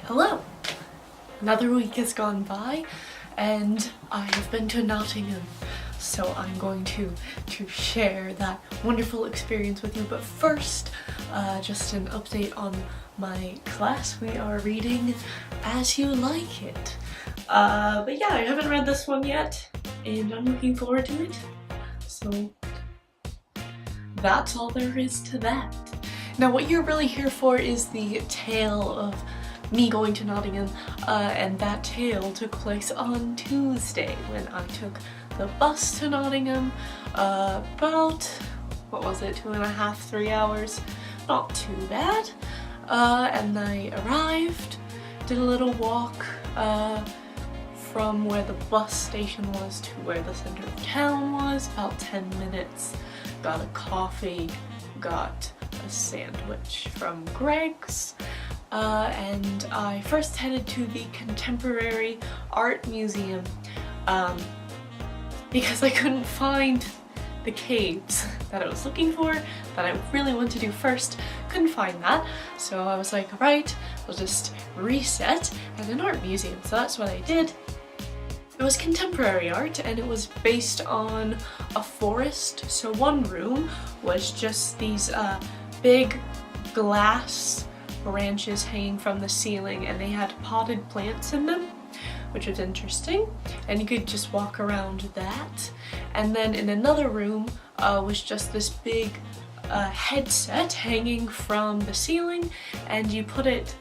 Hello! Another week has gone by and I have been to Nottingham, so I'm going to share that wonderful experience with you. But first, just an update on my class. We are reading As You Like It. But yeah, I haven't read this one yet and I'm looking forward to it. So that's all there is to that. Now what you're really here for is the tale of me going to Nottingham, and that tale took place on Tuesday when I took the bus to Nottingham, about, what was it, 2.5, 3 hours, not too bad, and I arrived, did a little walk from where the bus station was to where the center of town was, about 10 minutes, got a coffee, got a sandwich from Greg's, and I first headed to the Contemporary Art Museum because I couldn't find the caves that I was looking for, that I really wanted to do first. Couldn't find that, so I was like, right, we'll just reset at an art museum. So that's what I did. It was contemporary art and it was based on a forest. So one room was just these big glass branches hanging from the ceiling, and they had potted plants in them, which was interesting, and you could just walk around that. And then in another room was just this big headset hanging from the ceiling, and you put it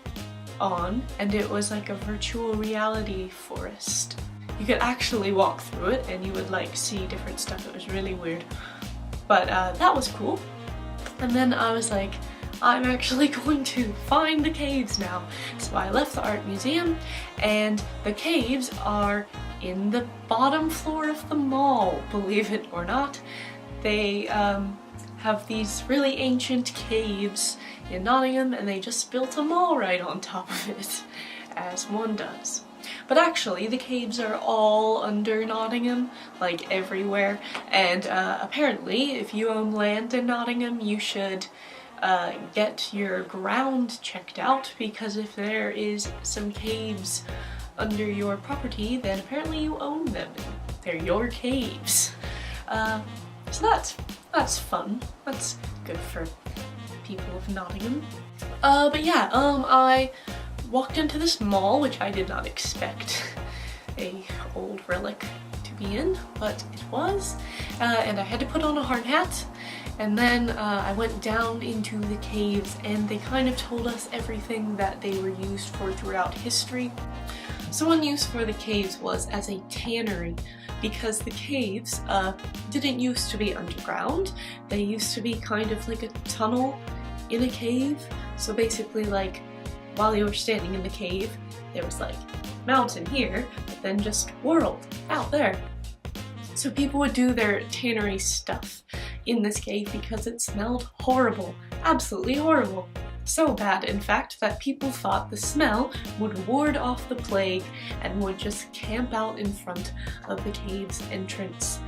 on and it was like a virtual reality forest. You could actually walk through it and you would like see different stuff. It was really weird, but that was cool. And then I was like, I'm actually going to find the caves now. So I left the art museum, and the caves are in the bottom floor of the mall, believe it or not. They have these really ancient caves in Nottingham, and they just built a mall right on top of it, as one does. But actually, the caves are all under Nottingham, like everywhere, and apparently if you own land in Nottingham, you should get your ground checked out, because if there is some caves under your property, then apparently you own them. They're your caves. So that's fun. That's good for people of Nottingham. But yeah, I walked into this mall, which I did not expect a old relic to be in, but it was, and I had to put on a hard hat. And then I went down into the caves, and they kind of told us everything that they were used for throughout history. So one use for the caves was as a tannery, because the caves didn't used to be underground. They used to be kind of like a tunnel in a cave. So basically, like, while you were standing in the cave, there was like mountain here, but then just world out there. So people would do their tannery stuff in this cave because it smelled horrible, absolutely horrible. So bad, in fact, that people thought the smell would ward off the plague and would just camp out in front of the cave's entrance.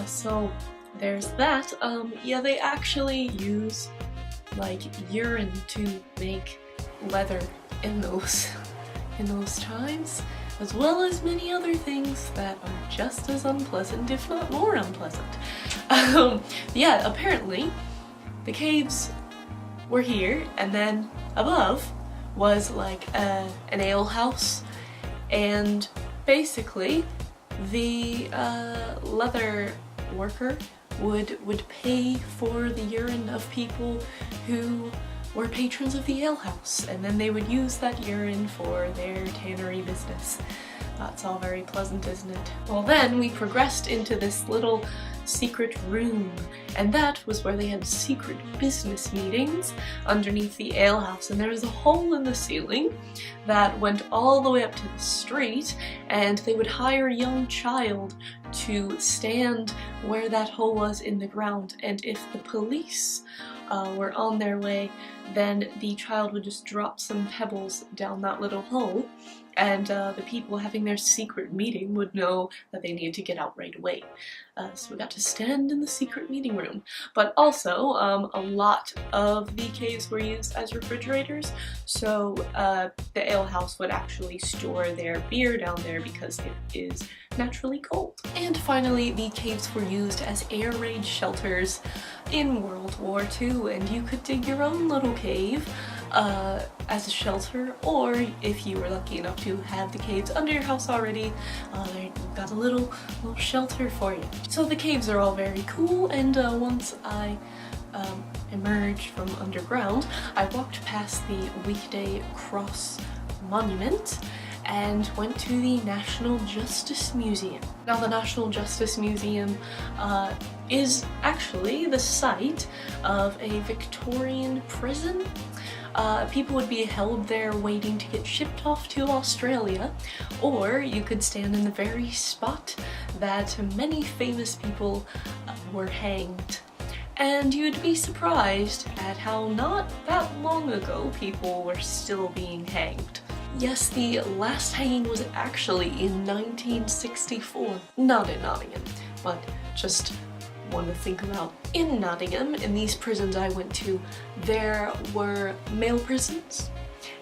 So there's that. Yeah, they actually use like urine to make leather in those times, as well as many other things that are just as unpleasant, if not more unpleasant. Yeah, apparently the caves were here, and then above was like an ale house, and basically the leather worker would pay for the urine of people who were patrons of the ale house, and then they would use that urine for their tannery business. That's all very pleasant, isn't it? Well, then we progressed into this little secret room, and that was where they had secret business meetings underneath the ale house, and there was a hole in the ceiling that went all the way up to the street, and they would hire a young child to stand where that hole was in the ground, and if the police were on their way, then the child would just drop some pebbles down that little hole, and the people having their secret meeting would know that they needed to get out right away. So we got to stand in the secret meeting room. But also, a lot of the caves were used as refrigerators, so the alehouse would actually store their beer down there because it is naturally cold. And finally, the caves were used as air raid shelters in World War II, and you could dig your own little cave as a shelter, or if you were lucky enough to have the caves under your house already, they've got a little shelter for you. So the caves are all very cool, and once I emerged from underground, I walked past the Weekday Cross Monument and went to the National Justice Museum. Now the National Justice Museum is actually the site of a Victorian prison. People would be held there waiting to get shipped off to Australia, or you could stand in the very spot that many famous people were hanged. And you'd be surprised at how not that long ago people were still being hanged. Yes, the last hanging was actually in 1964. Not in Nottingham, but just one to think about. In Nottingham, in these prisons I went to, there were male prisons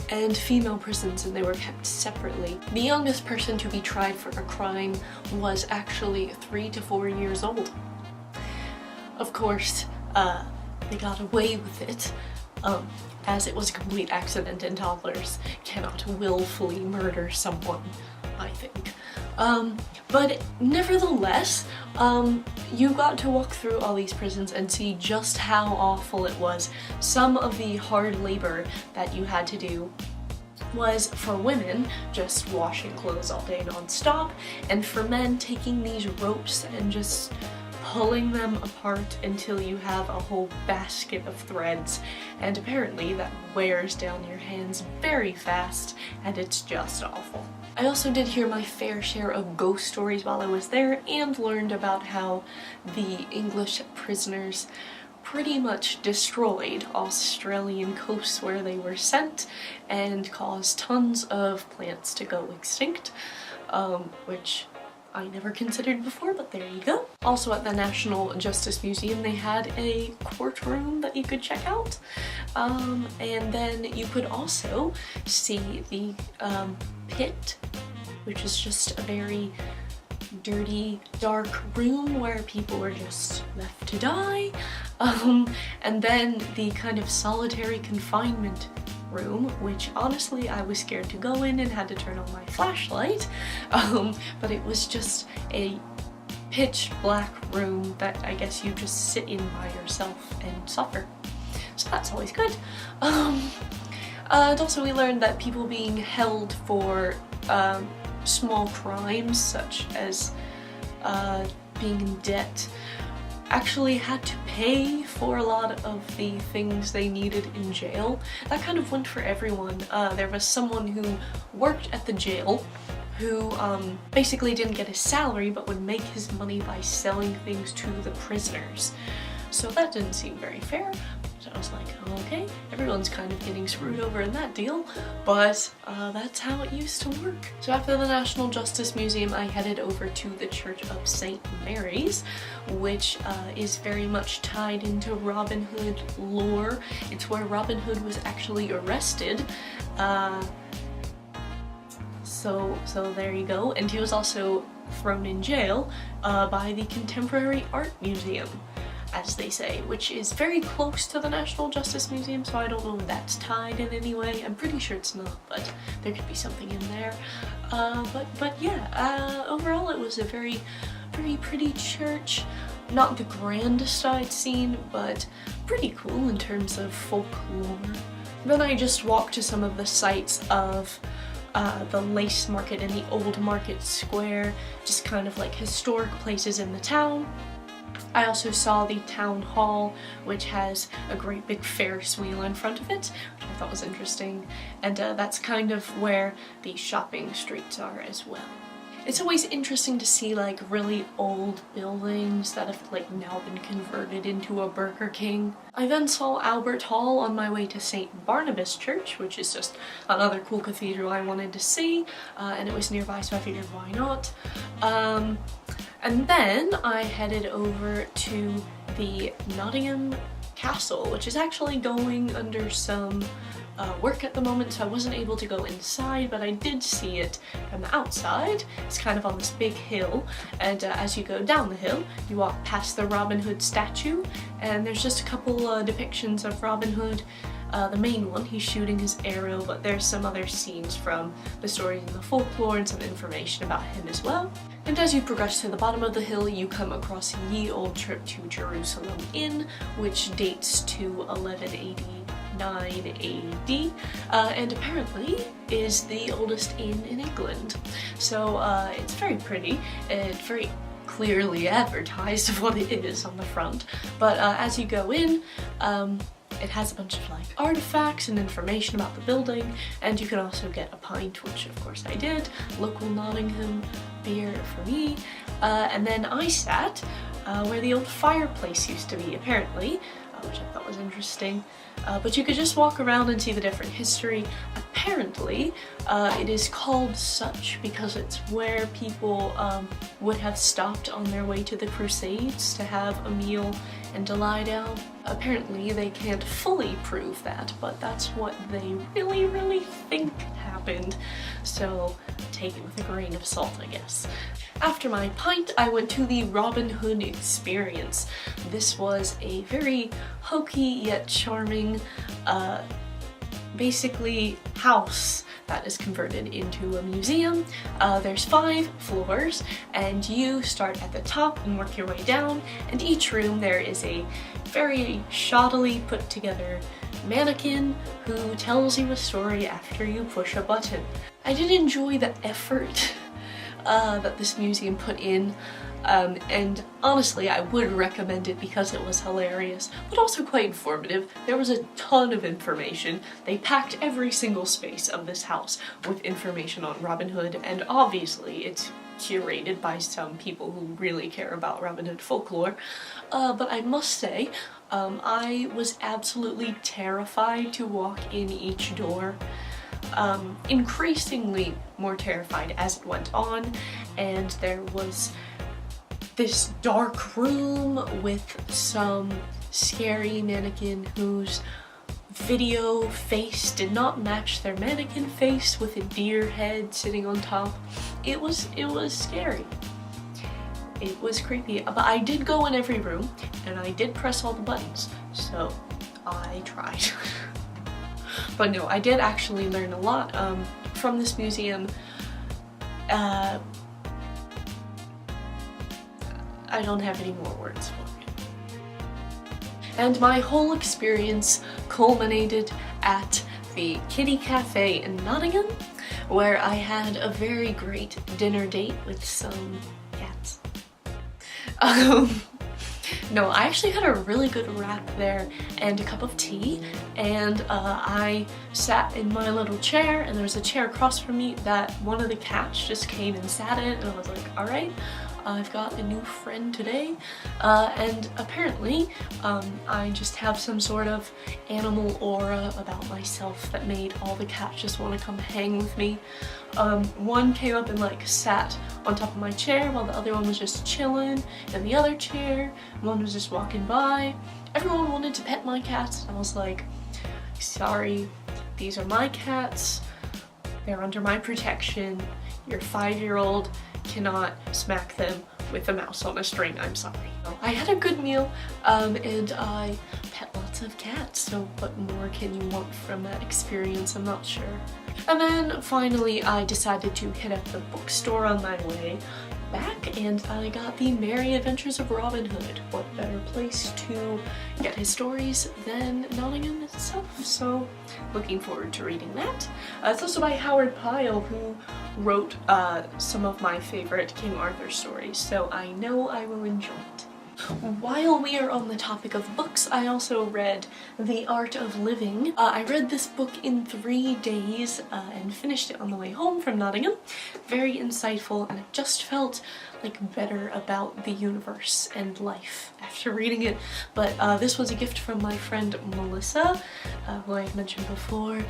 and female prisons, and they were kept separately. The youngest person to be tried for a crime was actually 3 to 4 years old. Of course, they got away with it, as it was a complete accident and toddlers cannot willfully murder someone, I think. But nevertheless, you got to walk through all these prisons and see just how awful it was. Some of the hard labor that you had to do was for women just washing clothes all day non-stop, and for men taking these ropes and just pulling them apart until you have a whole basket of threads, and apparently that wears down your hands very fast, and it's just awful. I also did hear my fair share of ghost stories while I was there, and learned about how the English prisoners pretty much destroyed Australian coasts where they were sent and caused tons of plants to go extinct, which I never considered before, but there you go. Also at the National Justice Museum they had a courtroom that you could check out, and then you could also see the pit, which is just a very dirty, dark room where people were just left to die, and then the kind of solitary confinement room, which honestly I was scared to go in and had to turn on my flashlight, but it was just a pitch black room that I guess you just sit in by yourself and suffer. So that's always good. And also we learned that people being held for small crimes such as being in debt actually had to pay for a lot of the things they needed in jail. That kind of went for everyone. There was someone who worked at the jail who basically didn't get his salary but would make his money by selling things to the prisoners. So that didn't seem very fair. So I was like, okay, everyone's kind of getting screwed over in that deal, but that's how it used to work. So after the National Justice Museum, I headed over to the Church of St. Mary's, which is very much tied into Robin Hood lore. It's where Robin Hood was actually arrested. So there you go. And he was also thrown in jail by the Contemporary Art Museum, as they say, which is very close to the National Justice Museum, so I don't know if that's tied in any way. I'm pretty sure it's not, but there could be something in there. But yeah, overall it was a very pretty church. Not the grandest I'd seen, but pretty cool in terms of folklore. Then I just walked to some of the sites of the Lace Market and the Old Market Square, just kind of like historic places in the town. I also saw the town hall, which has a great big Ferris wheel in front of it, which I thought was interesting, and that's kind of where the shopping streets are as well. It's always interesting to see like really old buildings that have like now been converted into a Burger King. I then saw Albert Hall on my way to St. Barnabas Church, which is just another cool cathedral I wanted to see, and it was nearby, so I figured why not. And then I headed over to the Nottingham Castle, which is actually going under some work at the moment, so I wasn't able to go inside, but I did see it from the outside. It's kind of on this big hill, and as you go down the hill, you walk past the Robin Hood statue, and there's just a couple depictions of Robin Hood. The main one, he's shooting his arrow, but there's some other scenes from the stories in the folklore and some information about him as well. And as you progress to the bottom of the hill, you come across Ye Old Trip to Jerusalem Inn, which dates to 1189 AD, and apparently is the oldest inn in England. So it's very pretty, it's very clearly advertised of what it is on the front, but as you go in, it has a bunch of like artifacts and information about the building, and you can also get a pint, which of course I did, local Nottingham beer for me, and then I sat where the old fireplace used to be, apparently, which I thought was interesting. But you could just walk around and see the different history. Apparently, it is called such because it's where people would have stopped on their way to the Crusades to have a meal and to lie down. Apparently, they can't fully prove that, but that's what they really think happened. So take it with a grain of salt, I guess. After my pint, I went to the Robin Hood experience. This was a very hokey yet charming, basically house that is converted into a museum. There's 5 floors, and you start at the top and work your way down, and each room there is a very shoddily put together mannequin who tells you a story after you push a button. I did enjoy the effort that this museum put in, and honestly I would recommend it because it was hilarious, but also quite informative. There was a ton of information. They packed every single space of this house with information on Robin Hood, and obviously it's curated by some people who really care about Robin Hood folklore, but I must say I was absolutely terrified to walk in each door. Increasingly more terrified as it went on, and there was this dark room with some scary mannequin whose video face did not match their mannequin face with a deer head sitting on top. It was scary. It was creepy, but I did go in every room and I did press all the buttons, so I tried. But no, I did actually learn a lot from this museum. I don't have any more words for it. And my whole experience culminated at the Kitty Cafe in Nottingham, where I had a very great dinner date with some cats. No, I actually had a really good wrap there and a cup of tea, and I sat in my little chair, and there was a chair across from me that one of the cats just came and sat in, and I was like, alright, I've got a new friend today, and apparently I just have some sort of animal aura about myself that made all the cats just want to come hang with me. One came up and like sat on top of my chair while the other one was just chilling in the other chair. One was just walking by. Everyone wanted to pet my cats, and I was like, sorry, these are my cats. They're under my protection. Your 5-year-old cannot smack them with a mouse on a string, I'm sorry. I had a good meal, and I pet lots of cats, so what more can you want from that experience? I'm not sure. And then finally I decided to hit up the bookstore on my way back, and I got the Merry Adventures of Robin Hood. What better place to get his stories than Nottingham itself, so looking forward to reading that. It's also by Howard Pyle, who wrote some of my favorite King Arthur stories, so I know I will enjoy it. while we are on the topic of books, I also read The Art of Living. I read this book in 3 days and finished it on the way home from Nottingham. Very insightful, and I just felt like better about the universe and life after reading it. But this was a gift from my friend Melissa, who I mentioned before,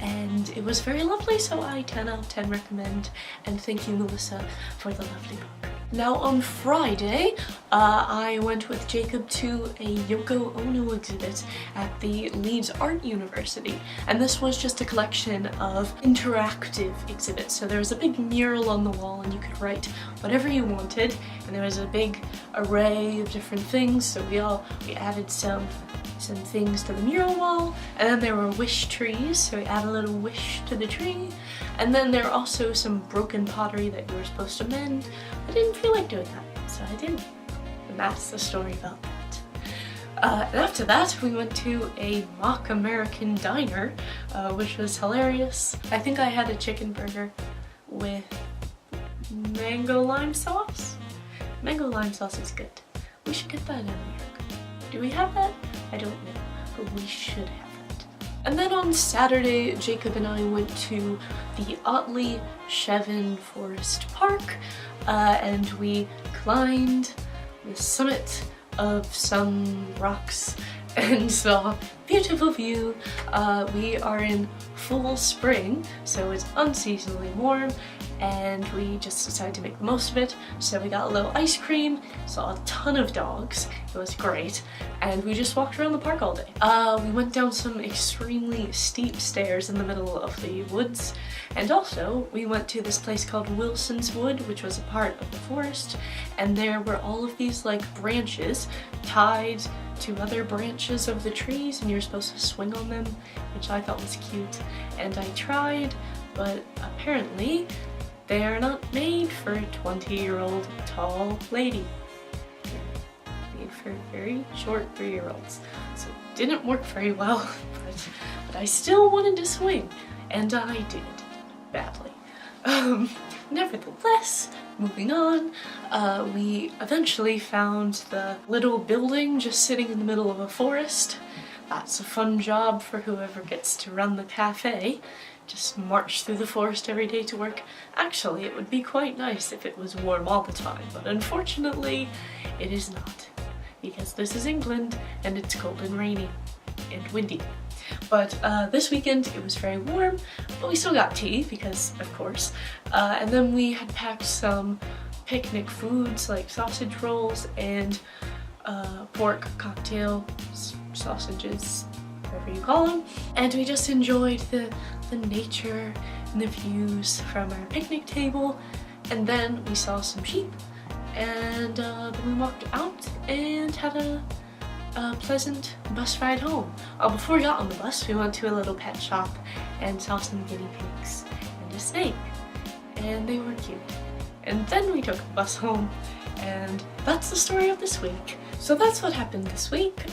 and it was very lovely, so I 10 out of 10 recommend, and thank you Melissa for the lovely book. Now on Friday, I went with Jacob to a Yoko Ono exhibit at the Leeds Art University, and this was just a collection of interactive exhibits. So there was a big mural on the wall and you could write whatever you wanted, and there was a big array of different things, so we added some things to the mural wall, and then there were wish trees, so we added a little wish to the tree, and then there were also some broken pottery that you were supposed to mend. I didn't feel like doing that, so I didn't, and that's the story about that. And after that we went to a mock American diner, which was hilarious. I think I had a chicken burger with mango lime sauce. Mango lime sauce is good. We should get that in America. Do we have that? I don't know, but we should have that. And then on Saturday, Jacob and I went to the Otley Chevin Park, and we climbed the summit of some rocks and saw a beautiful view. We are in full spring, so it's unseasonably warm, and we just decided to make the most of it. So we got a little ice cream, saw a ton of dogs, it was great, and we just walked around the park all day. We went down some extremely steep stairs in the middle of the woods, and also we went to this place called Wilson's Wood, which was a part of the forest, and there were all of these like branches tied to other branches of the trees, and you're supposed to swing on them, which I thought was cute, and I tried, but apparently they are not made for a 20-year-old tall lady. They're made for very short 3-year-olds. So it didn't work very well, but I still wanted to swing, and I did, badly. Nevertheless, moving on, we eventually found the little building just sitting in the middle of a forest. That's a fun job for whoever gets to run the cafe. Just march through the forest every day to work. Actually, it would be quite nice if it was warm all the time, but unfortunately, it is not. Because this is England, and it's cold and rainy, and windy. But this weekend it was very warm, but we still got tea, because of course. And then we had packed some picnic foods like sausage rolls and pork cocktail sausages, whatever you call them. And we just enjoyed the nature and the views from our picnic table. And then we saw some sheep, and then we walked out and had a pleasant bus ride home. Before we got on the bus, we went to a little pet shop and saw some guinea pigs and a snake, and they were cute. And then we took a bus home, and that's the story of this week. So that's what happened this week.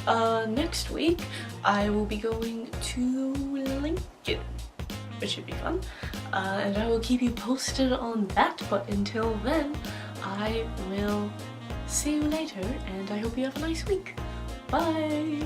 Next week I will be going to Lincoln, which should be fun, and I will keep you posted on that, but until then I will see you later, and I hope you have a nice week. Bye!